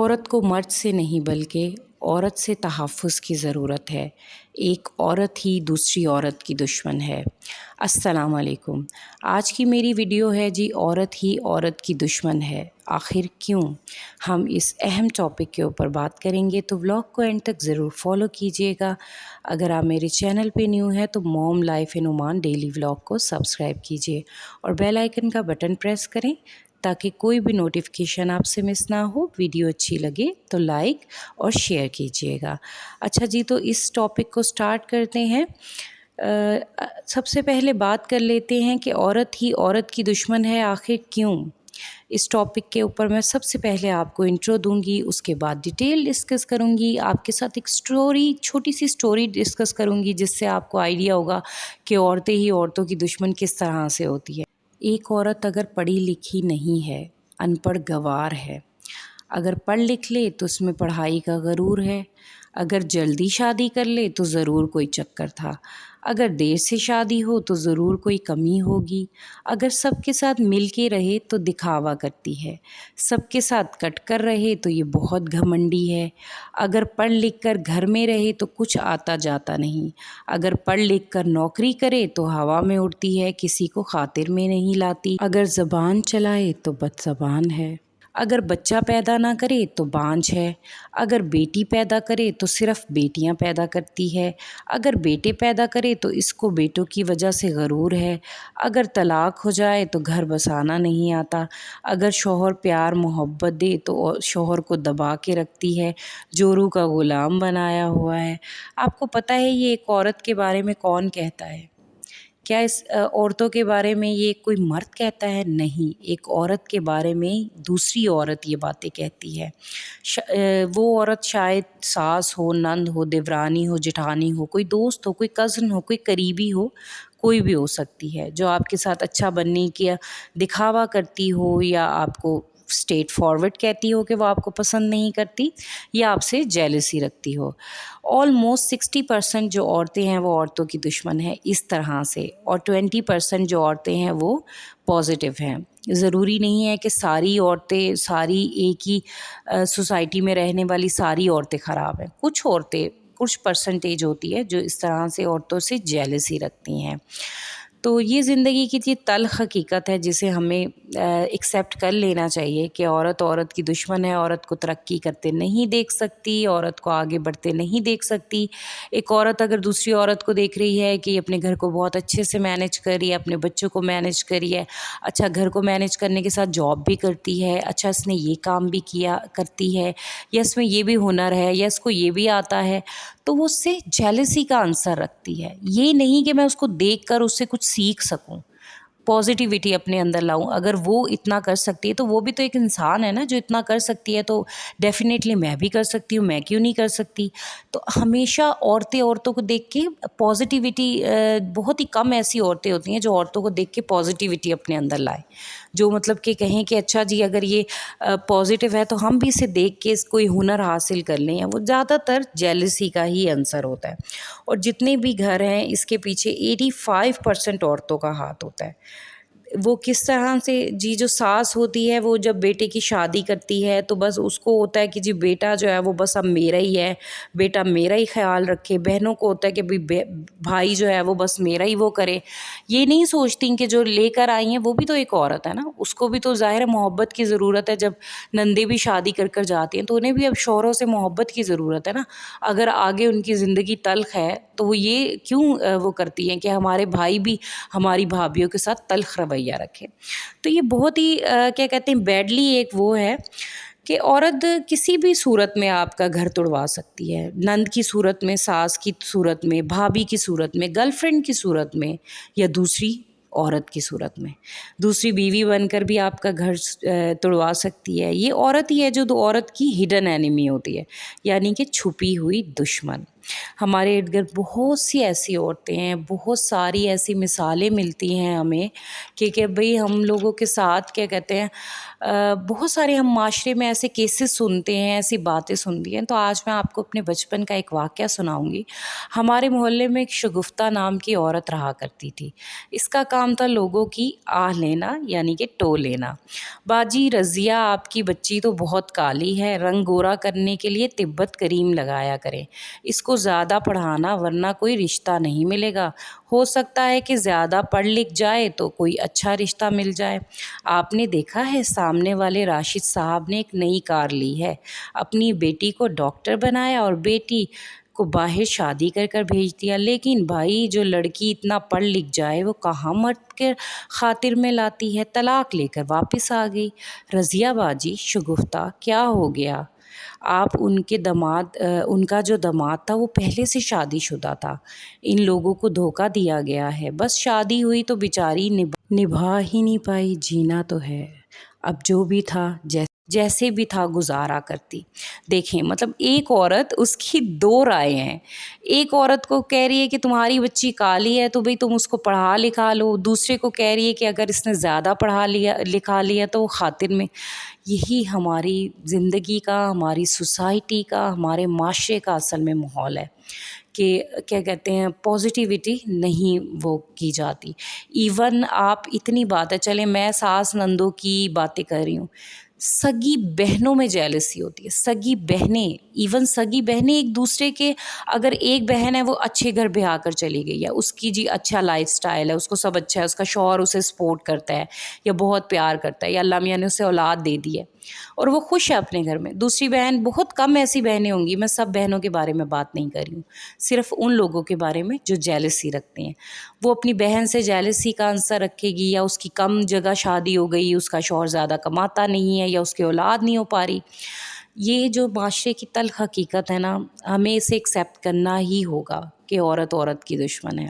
عورت کو مرد سے نہیں بلکہ عورت سے تحفظ کی ضرورت ہے۔ ایک عورت ہی دوسری عورت کی دشمن ہے۔ السلام علیکم۔ آج کی میری ویڈیو ہے جی عورت ہی عورت کی دشمن ہے، آخر کیوں؟ ہم اس اہم ٹاپک کے اوپر بات کریں گے، تو ولاگ کو اینڈ تک ضرور فالو کیجیے گا۔ اگر آپ میرے چینل پہ نیو ہے تو موم لائف ان عمان ڈیلی ولاگ کو سبسکرائب کیجیے اور بیل آئیکن کا بٹن پریس کریں تاکہ کوئی بھی نوٹیفیکیشن آپ سے مس نہ ہو۔ ویڈیو اچھی لگے تو لائک اور شیئر کیجیے گا۔ اچھا جی، تو اس ٹاپک کو سٹارٹ کرتے ہیں۔ سب سے پہلے بات کر لیتے ہیں کہ عورت ہی عورت کی دشمن ہے، آخر کیوں؟ اس ٹاپک کے اوپر میں سب سے پہلے آپ کو انٹرو دوں گی، اس کے بعد ڈیٹیل ڈسکس کروں گی، آپ کے ساتھ ایک چھوٹی سی سٹوری ڈسکس کروں گی جس سے آپ کو آئیڈیا ہوگا کہ عورتیں ہی عورتوں کی دشمن کس طرح سے ہوتی ہے۔ ایک عورت اگر پڑھی لکھی نہیں ہے، ان پڑھ گنوار ہے، اگر پڑھ لکھ لے تو اس میں پڑھائی کا غرور ہے، اگر جلدی شادی کر لے تو ضرور کوئی چکر تھا، اگر دیر سے شادی ہو تو ضرور کوئی کمی ہوگی، اگر سب کے ساتھ مل کے رہے تو دکھاوا کرتی ہے، سب کے ساتھ کٹ کر رہے تو یہ بہت گھمنڈی ہے، اگر پڑھ لکھ کر گھر میں رہے تو کچھ آتا جاتا نہیں، اگر پڑھ لکھ کر نوکری کرے تو ہوا میں اڑتی ہے، کسی کو خاطر میں نہیں لاتی، اگر زبان چلائے تو بد زبان ہے، اگر بچہ پیدا نہ کرے تو بانجھ ہے، اگر بیٹی پیدا کرے تو صرف بیٹیاں پیدا کرتی ہے، اگر بیٹے پیدا کرے تو اس کو بیٹوں کی وجہ سے غرور ہے، اگر طلاق ہو جائے تو گھر بسانا نہیں آتا، اگر شوہر پیار محبت دے تو شوہر کو دبا کے رکھتی ہے، جورو کا غلام بنایا ہوا ہے۔ آپ کو پتہ ہے یہ ایک عورت کے بارے میں کون کہتا ہے؟ کیا اس عورتوں کے بارے میں یہ کوئی مرد کہتا ہے؟ نہیں، ایک عورت کے بارے میں دوسری عورت یہ باتیں کہتی ہے۔ وہ عورت شاید ساس ہو، نند ہو، دیورانی ہو، جٹھانی ہو، کوئی دوست ہو، کوئی کزن ہو، کوئی قریبی ہو، کوئی بھی ہو سکتی ہے، جو آپ کے ساتھ اچھا بننے کی دکھاوا کرتی ہو یا آپ کو اسٹریٹ فارورڈ کہتی ہو کہ وہ آپ کو پسند نہیں کرتی یا آپ سے جیلسی رکھتی ہو۔ آلموسٹ 60% جو عورتیں ہیں وہ عورتوں کی دشمن ہیں اس طرح سے، اور 20% جو عورتیں ہیں وہ پازیٹیو ہیں۔ ضروری نہیں ہے کہ ساری عورتیں، ساری ایک ہی سوسائٹی میں رہنے والی ساری عورتیں خراب ہیں۔ کچھ پرسنٹیج ہوتی ہے جو اس طرح سے عورتوں سے جیلسی رکھتی ہیں۔ تو یہ زندگی کی تلخ حقیقت ہے جسے ہمیں ایکسیپٹ کر لینا چاہیے کہ عورت عورت کی دشمن ہے، عورت کو ترقی کرتے نہیں دیکھ سکتی، عورت کو آگے بڑھتے نہیں دیکھ سکتی۔ ایک عورت اگر دوسری عورت کو دیکھ رہی ہے کہ اپنے گھر کو بہت اچھے سے مینیج کر رہی ہے، اپنے بچوں کو مینیج کر رہی ہے، اچھا گھر کو مینیج کرنے کے ساتھ جاب بھی کرتی ہے، اچھا اس نے یہ کام بھی کرتی ہے، یا اس میں یہ بھی ہنر ہے، یا اس کو یہ بھی آتا ہے، تو وہ اس سے جیلسی کا عنصر رکھتی ہے۔ یہ نہیں کہ میں اس کو دیکھ کر اس سے کچھ سیکھ سکوں، پازیٹیوٹی اپنے اندر لاؤں۔ اگر وہ اتنا کر سکتی ہے تو وہ بھی تو ایک انسان ہے نا جو اتنا کر سکتی ہے، تو ڈیفینیٹلی میں بھی کر سکتی ہوں، میں کیوں نہیں کر سکتی؟ تو ہمیشہ عورتوں کو دیکھ کے پازیٹیوٹی، بہت ہی کم ایسی عورتیں ہوتی ہیں جو عورتوں کو دیکھ کے پازیٹیوٹی اپنے اندر لائیں، جو مطلب کہ کہیں کہ اچھا جی اگر یہ پازیٹیو ہے تو ہم بھی اسے دیکھ کے اس کوئی ہنر حاصل کر لیں۔ وہ زیادہ تر جیلسی کا ہی عنصر ہوتا ہے، اور جتنے بھی گھر ہیں اس کے پیچھے 85% عورتوں کا ہاتھ ہوتا ہے۔ وہ کس طرح سے جی، جو ساس ہوتی ہے وہ جب بیٹے کی شادی کرتی ہے تو بس اس کو ہوتا ہے کہ جی بیٹا جو ہے وہ بس اب میرا ہی ہے، بیٹا میرا ہی خیال رکھے۔ بہنوں کو ہوتا ہے کہ بھائی جو ہے وہ بس میرا ہی وہ کرے۔ یہ نہیں سوچتی کہ جو لے کر آئی ہیں وہ بھی تو ایک عورت ہے نا، اس کو بھی تو ظاہر محبت کی ضرورت ہے۔ جب نندے بھی شادی کر جاتی ہیں تو انہیں بھی اب شوہروں سے محبت کی ضرورت ہے نا۔ اگر آگے ان کی زندگی تلخ ہے تو وہ یہ کیوں وہ کرتی ہیں کہ ہمارے بھائی بھی ہماری بھابھیوں کے ساتھ تلخ رویہ رکھے؟ تو یہ بہت ہی کیا کہتے ہیں بیڈلی ایک وہ ہے کہ عورت کسی بھی صورت میں آپ کا گھر توڑوا سکتی ہے، نند کی صورت میں، ساس کی صورت میں، بھابھی کی صورت میں، گرل فرینڈ کی صورت میں، یا دوسری عورت کی صورت میں، دوسری بیوی بن کر بھی آپ کا گھر توڑوا سکتی ہے۔ یہ عورت ہی ہے جو عورت کی ہڈن اینیمی ہوتی ہے، یعنی کہ چھپی ہوئی دشمن۔ ہمارے ارد گرد بہت سی ایسی عورتیں ہیں، بہت ساری ایسی مثالیں ملتی ہیں ہمیں کہ بھئی ہم لوگوں کے ساتھ کیا کہتے ہیں بہت سارے ہم معاشرے میں ایسے کیسز سنتے ہیں، ایسی باتیں سنتی ہیں۔ تو آج میں آپ کو اپنے بچپن کا ایک واقعہ سناؤں گی۔ ہمارے محلے میں ایک شگفتہ نام کی عورت رہا کرتی تھی۔ اس کا کام تھا لوگوں کی آہ لینا، یعنی کہ ٹو لینا۔ باجی رضیہ آپ کی بچی تو بہت کالی ہے، رنگ گورا کرنے کے لیے تبت کریم لگایا کریں، اس کو زیادہ پڑھانا ورنہ کوئی رشتہ نہیں ملے گا، ہو سکتا ہے کہ زیادہ پڑھ لکھ جائے تو کوئی اچھا رشتہ مل جائے۔ آپ نے دیکھا ہے سامنے والے راشد صاحب نے ایک نئی کار لی ہے، اپنی بیٹی کو ڈاکٹر بنایا اور بیٹی کو باہر شادی کر کر بھیج دیا، لیکن بھائی جو لڑکی اتنا پڑھ لکھ جائے وہ کہاں مرد کے خاطر میں لاتی ہے، طلاق لے کر واپس آ گئی۔ رضیہ باجی شگفتہ کیا ہو گیا؟ آپ ان کا جو داماد تھا وہ پہلے سے شادی شدہ تھا، ان لوگوں کو دھوکہ دیا گیا ہے، بس شادی ہوئی تو بیچاری نبھا ہی نہیں پائی، جینا تو ہے، اب جو بھی تھا جیسے بھی تھا گزارا کرتی۔ دیکھیں مطلب ایک عورت، اس کی دو رائے ہیں، ایک عورت کو کہہ رہی ہے کہ تمہاری بچی کالی ہے تو بھئی تم اس کو پڑھا لکھا لو، دوسرے کو کہہ رہی ہے کہ اگر اس نے زیادہ پڑھا لکھا لیا تو وہ خاطر میں۔ یہی ہماری زندگی کا، ہماری سوسائٹی کا، ہمارے معاشرے کا اصل میں ماحول ہے کہ کیا کہتے ہیں پازیٹیوٹی نہیں وہ کی جاتی۔ ایون آپ اتنی باتیں چلیں، میں ساس نندوں کی باتیں کر رہی ہوں، سگی بہنوں میں جیلسی ہوتی ہے، سگی بہنیں، ایون سگی بہنیں ایک دوسرے کے، اگر ایک بہن ہے وہ اچھے گھر بیاہ کر چلی گئی ہے، اس کی جی اچھا لائف سٹائل ہے، اس کو سب اچھا ہے، اس کا شوہر اسے سپورٹ کرتا ہے یا بہت پیار کرتا ہے یا اللہ میاں نے اسے اولاد دے دی ہے اور وہ خوش ہے اپنے گھر میں۔ دوسری بہن، بہت کم ایسی بہنیں ہوں گی، میں سب بہنوں کے بارے میں بات نہیں کر رہی ہوں، صرف ان لوگوں کے بارے میں جو جیلسی رکھتے ہیں۔ وہ اپنی بہن سے جیلسی کا عنصر رکھے گی، یا اس کی کم جگہ شادی ہو گئی، اس کا شوہر زیادہ کماتا نہیں ہے یا اس کی اولاد نہیں ہو پا رہی۔ یہ جو معاشرے کی تلخ حقیقت ہے نا، ہمیں اسے ایکسیپٹ کرنا ہی ہوگا کہ عورت عورت کی دشمن ہے۔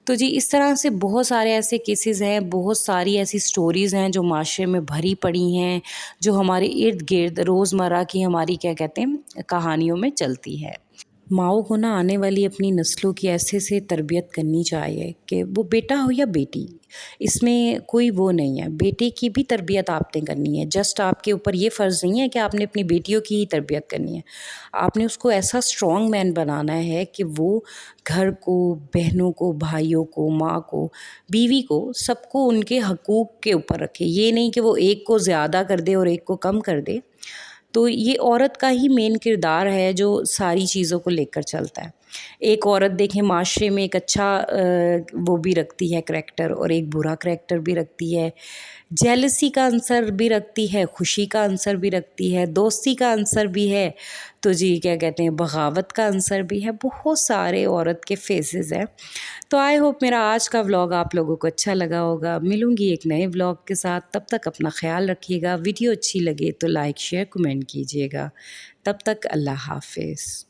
تو جی اس طرح سے بہت سارے ایسے کیسز ہیں، بہت ساری ایسی سٹوریز ہیں جو معاشرے میں بھری پڑی ہیں، جو ہمارے ارد گرد روزمرہ کی ہماری کیا کہتے ہیں کہانیوں میں چلتی ہے۔ ماؤں کو نہ آنے والی اپنی نسلوں کی ایسے سے تربیت کرنی چاہیے کہ وہ بیٹا ہو یا بیٹی، اس میں کوئی وہ نہیں ہے، بیٹے کی بھی تربیت آپ نے کرنی ہے، جسٹ آپ کے اوپر یہ فرض نہیں ہے کہ آپ نے اپنی بیٹیوں کی ہی تربیت کرنی ہے، آپ نے اس کو ایسا اسٹرانگ مین بنانا ہے کہ وہ گھر کو، بہنوں کو، بھائیوں کو، ماں کو، بیوی کو، سب کو ان کے حقوق کے اوپر رکھے، یہ نہیں کہ وہ ایک کو زیادہ کر دے اور ایک کو کم کر دے۔ تو یہ عورت کا ہی مین کردار ہے جو ساری چیزوں کو لے کر چلتا ہے۔ ایک عورت دیکھیں معاشرے میں ایک اچھا وہ بھی رکھتی ہے کریکٹر، اور ایک برا کریکٹر بھی رکھتی ہے، جیلسی کا عنصر بھی رکھتی ہے، خوشی کا عنصر بھی رکھتی ہے، دوستی کا عنصر بھی ہے، تو جی کیا کہتے ہیں بغاوت کا عنصر بھی ہے، بہت سارے عورت کے فیسز ہیں۔ تو آئی ہوپ میرا آج کا ولاگ آپ لوگوں کو اچھا لگا ہوگا، ملوں گی ایک نئے ولاگ کے ساتھ، تب تک اپنا خیال رکھیے گا، ویڈیو اچھی لگے تو لائک شیئر کمنٹ کیجیے گا، تب تک اللہ حافظ۔